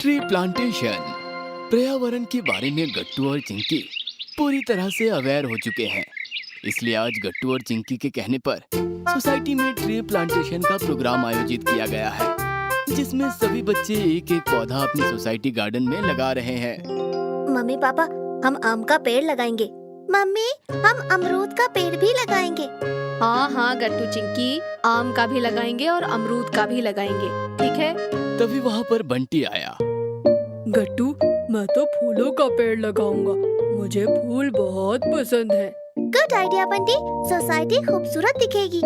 Tree plantation. पर्यावरण के बारे में गट्टू और चिंकी पूरी तरह से अवेयर हो चुके हैं, इसलिए आज गट्टू और चिंकी के कहने पर सोसाइटी में ट्री प्लांटेशन का प्रोग्राम आयोजित किया गया है, जिसमें सभी बच्चे एक एक पौधा अपनी सोसाइटी गार्डन में लगा रहे हैं। मम्मी पापा, हम आम का पेड़ लगाएंगे। मम्मी, हम अमरूद का पेड़ भी लगाएंगे। हाँ हाँ गट्टू चिंकी, आम का भी लगाएंगे और अमरूद का भी लगाएंगे, ठीक है? तभी वहाँ पर बंटी आया। गट्टू, मैं तो फूलों का पेड़ लगाऊंगा, मुझे फूल बहुत पसंद है। गुड आइडिया बंटी, सोसाइटी खूबसूरत दिखेगी।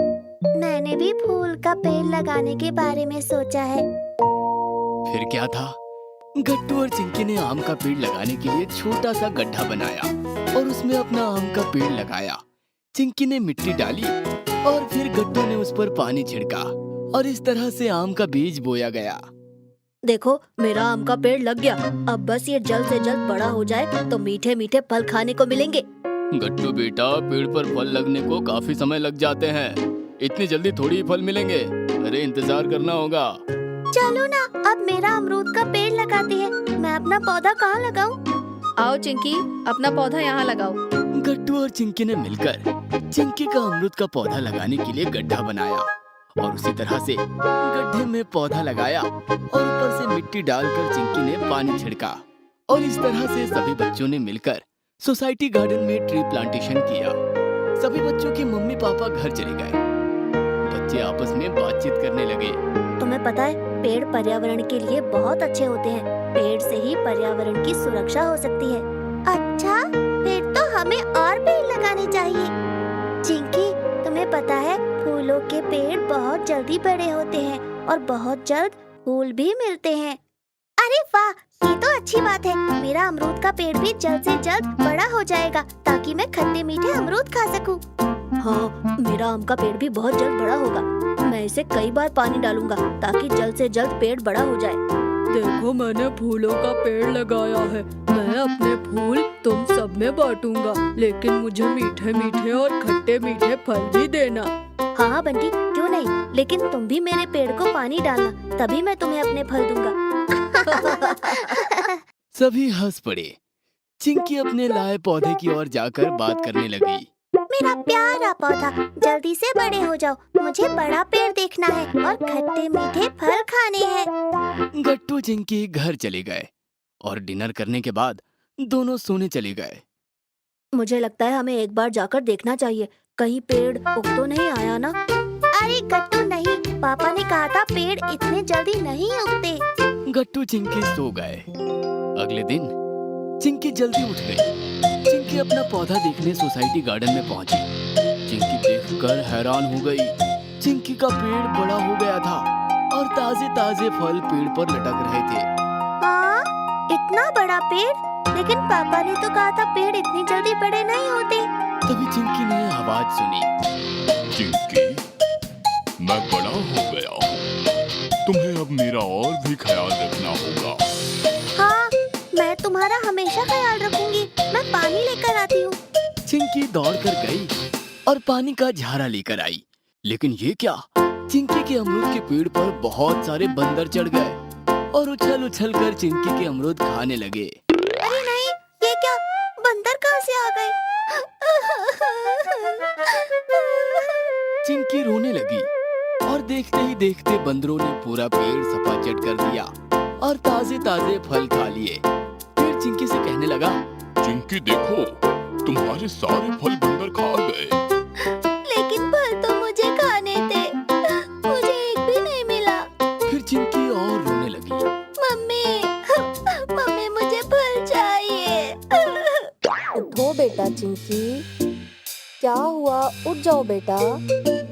मैंने भी फूल का पेड़ लगाने के बारे में सोचा है। फिर क्या था, गट्टू और चिंकी ने आम का पेड़ लगाने के लिए छोटा सा गड्ढा बनाया और उसमें अपना आम का पेड़ लगाया। चिंकी ने मिट्टी डाली और फिर गट्टू ने उस पर पानी छिड़का और इस तरह से आम का बीज बोया गया। देखो, मेरा आम का पेड़ लग गया। अब बस ये जल्द से जल्द बड़ा हो जाए तो मीठे मीठे फल खाने को मिलेंगे। गट्टू बेटा, पेड़ पर फल लगने को काफी समय लग जाते हैं, इतनी जल्दी थोड़ी ही फल मिलेंगे। अरे इंतजार करना होगा। चलो ना, अब मेरा अमरूद का पेड़ लगाते हैं। मैं अपना पौधा कहाँ लगाऊं? आओ चिंकी, अपना पौधा यहाँ लगाओ। गट्टू और चिंकी ने मिलकर चिंकी का अमरूद का पौधा लगाने के लिए गड्ढा बनाया और उसी तरह से गड्ढे में पौधा लगाया और ऊपर से मिट्टी डालकर चिंकी ने पानी छिड़का और इस तरह से सभी बच्चों ने मिलकर सोसाइटी गार्डन में ट्री प्लांटेशन किया। सभी बच्चों के मम्मी पापा घर चले गए। बच्चे आपस में बातचीत करने लगे। तुम्हें पता है, पेड़ पर्यावरण के लिए बहुत अच्छे होते हैं। पेड़ से ही पर्यावरण की सुरक्षा हो सकती है। अच्छा, फिर तो हमें और पेड़ लगाने चाहिए। चिंकी, तुम्हें पता है, फूलों के पेड़ बहुत जल्दी बड़े होते हैं और बहुत जल्द फूल भी मिलते हैं। अरे वाह, ये तो अच्छी बात है। मेरा अमरूद का पेड़ भी जल्द से जल्द बड़ा हो जाएगा ताकि मैं खट्टे मीठे अमरूद खा सकूं। हाँ, मेरा आम का पेड़ भी बहुत जल्द बड़ा होगा। मैं इसे कई बार पानी डालूंगा ताकि जल्द से जल्द पेड़ बड़ा हो जाए। देखो, मैंने फूलों का पेड़ लगाया है। मैं अपने फूल तुम सब में बांटूंगा, लेकिन मुझे मीठे मीठे और खट्टे मीठे फल भी देना। हाँ हाँ बंटी, क्यों नहीं, लेकिन तुम भी मेरे पेड़ को पानी डालना, तभी मैं तुम्हें अपने फल दूंगा। सभी हंस पड़े। चिंकी अपने लाए पौधे की ओर जाकर बात करने लगी। मेरा प्यारा पौधा, जल्दी से बड़े हो जाओ। मुझे बड़ा पेड़ देखना है और खट्टे मीठे फल खाने हैं। गट्टू चिंकी घर चले गए और डिनर करने के बाद दोनों सोने चले गए। मुझे लगता है हमें एक बार जाकर देखना चाहिए, कहीं पेड़ उग तो नहीं आया ना। अरे गट्टू नहीं, पापा ने कहा था पेड़ इतने जल्दी नहीं उगते। गट्टू चिंकी सो गए। अगले दिन चिंकी जल्दी उठ गई। चिंकी अपना पौधा देखने सोसाइटी गार्डन में पहुंची। चिंकी देखकर हैरान हो गई। चिंकी का पेड़ बड़ा हो गया था और ताजे ताजे फल पेड़ पर लटक रहे थे। हाँ, इतना बड़ा पेड़, लेकिन पापा ने तो कहा था पेड़ इतनी जल्दी बड़े नहीं होते। तभी चिंकी ने आवाज सुनी। चिंकी, मैं बड़ा हो गया हूँ, तुम्हें अब मेरा और भी ख्याल रखना होगा। हाँ, मैं तुम्हारा हमेशा ख्याल रखूंगी। मैं पानी लेकर आती हूँ। चिंकी दौड़कर गई और पानी का झारा लेकर आई, लेकिन ये क्या, चिंकी के अमरूद के पेड़ पर बहुत सारे बंदर चढ़ गए और उछल उछल कर चिंकी के अमरूद खाने लगे। अरे नहीं, ये क्या, बंदर कहाँ से आ गए? चिंकी रोने लगी और देखते ही देखते बंदरों ने पूरा पेड़ सपाचट कर दिया और ताजे ताजे फल खा लिए। फिर चिंकी से कहने लगा, चिंकी देखो, तुम्हारे सारे फल बंदर खा गए। लेकिन फल तो मुझे खाने थे, मुझे एक भी नहीं मिला। फिर चिंकी और रोने लगी। मम्मी, मम्मी मुझे फल चाहिए। उठो बेटा चिंकी, क्या हुआ? उठ जाओ बेटा।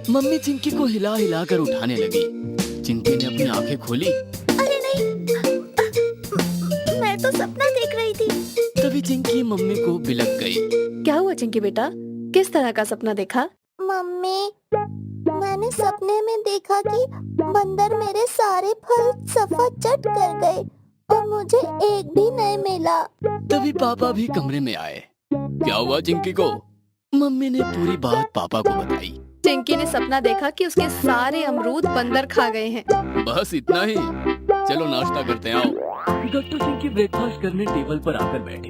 मम्मी चिंकी को हिला हिला कर उठाने लगी। चिंकी ने अपनी आंखें खोली। अरे नहीं, मैं तो सपना देख रही थी। तभी चिंकी मम्मी को बिलक गई। क्या हुआ चिंकी बेटा, किस तरह का सपना देखा? मम्मी, मैंने सपने में देखा कि बंदर मेरे सारे फल सफाचट कर गए और मुझे एक भी नहीं मिला। तभी पापा भी कमरे में आए। क्या हुआ चिंकी को? मम्मी ने पूरी बात पापा को बताई। चिंकी ने सपना देखा कि उसके सारे अमरूद बंदर खा गए हैं। बस इतना ही? चलो नाश्ता करते हैं, आओ। गट्टू चिंकी ब्रेकफास्ट करने टेबल पर आकर बैठे।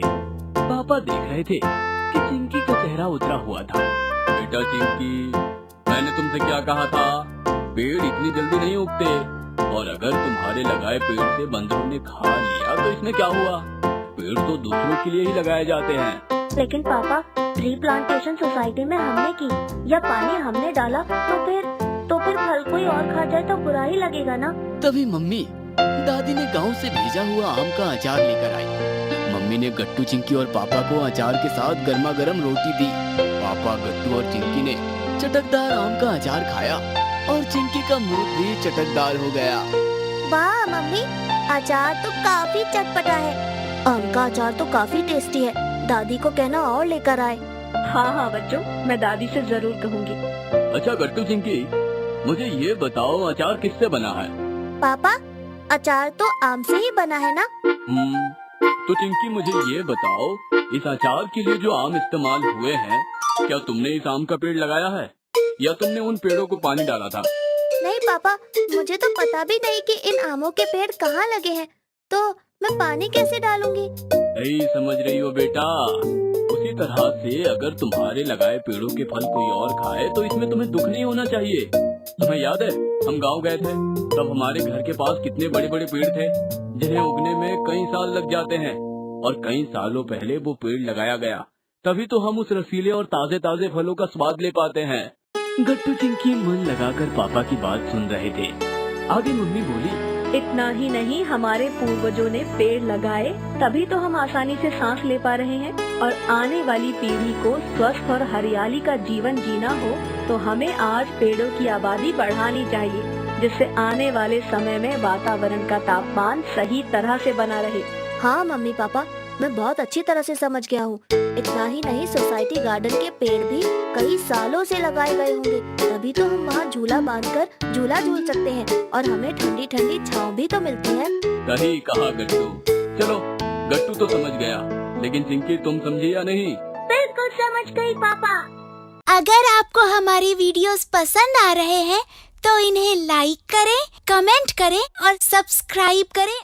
पापा देख रहे थे कि चिंकी का चेहरा उतरा हुआ था। बेटा चिंकी, मैंने तुमसे क्या कहा था, पेड़ इतनी जल्दी नहीं उगते, और अगर तुम्हारे लगाए पेड़ से बंदरों ने खा लिया तो इसमें क्या हुआ? पेड़ तो दूसरों के लिए ही लगाए जाते हैं। लेकिन पापा, ट्री प्लांटेशन सोसाइटी में हमने की या पानी हमने डाला तो फिर फल कोई और खा जाए तो बुरा ही लगेगा ना। तभी मम्मी दादी ने गांव से भेजा हुआ आम का अचार लेकर आई। मम्मी ने गट्टू, चिंकी और पापा को अचार के साथ गर्मा गर्म रोटी दी। पापा, गट्टू और चिंकी ने चटकदार आम का अचार खाया और चिंकी का मुंह भी चटकदार हो गया। वाह मम्मी, अचार तो काफी चटपटा है। आम का अचार तो काफी टेस्टी है। दादी को कहना और लेकर आए। हाँ बच्चों, मैं दादी से जरूर कहूँगी। अच्छा गट्टू चिंकी, मुझे ये बताओ अचार किससे बना है? पापा, अचार तो आम से ही बना है ना। तो चिंकी मुझे ये बताओ, इस अचार के लिए जो आम इस्तेमाल हुए हैं, क्या तुमने इस आम का पेड़ लगाया है या तुमने उन पेड़ों को पानी डाला था? नहीं पापा, मुझे तो पता भी नहीं कि इन आमों के पेड़ कहाँ लगे हैं, तो मैं पानी कैसे डालूंगी? नहीं समझ रही हो बेटा। उसी तरह से अगर तुम्हारे लगाए पेड़ों के फल कोई और खाए तो इसमें तुम्हें दुख नहीं होना चाहिए। तुम्हें याद है, हम गांव गए थे, तब हमारे घर के पास कितने बड़े बड़े पेड़ थे जिन्हें उगने में कई साल लग जाते हैं, और कई सालों पहले वो पेड़ लगाया गया, तभी तो हम उस रसीले और ताजे ताजे फलों का स्वाद ले पाते हैं। गट्टू चिंकी मन लगाकर पापा की बात सुन रहे थे। आगे मम्मी बोली, इतना ही नहीं, हमारे पूर्वजों ने पेड़ लगाए, तभी तो हम आसानी से सांस ले पा रहे हैं। और आने वाली पीढ़ी को स्वस्थ और हरियाली का जीवन जीना हो तो हमें आज पेड़ों की आबादी बढ़ानी चाहिए, जिससे आने वाले समय में वातावरण का तापमान सही तरह से बना रहे। हाँ मम्मी पापा, मैं बहुत अच्छी तरह से समझ गया हूँ। इतना ही नहीं, सोसाइटी गार्डन के पेड़ भी कई सालों से लगाए गए होंगे, तभी तो हम वहाँ झूला बांधकर झूला झूल सकते हैं और हमें ठंडी ठंडी छाँव भी तो मिलती है। सही कहा गट्टू। चलो, गट्टू तो समझ गया, लेकिन चिंकी तुम समझी या नहीं? बिल्कुल समझ गई पापा। अगर आपको हमारी वीडियोस पसंद आ रहे हैं तो इन्हें लाइक करें, कमेंट करें और सब्सक्राइब करें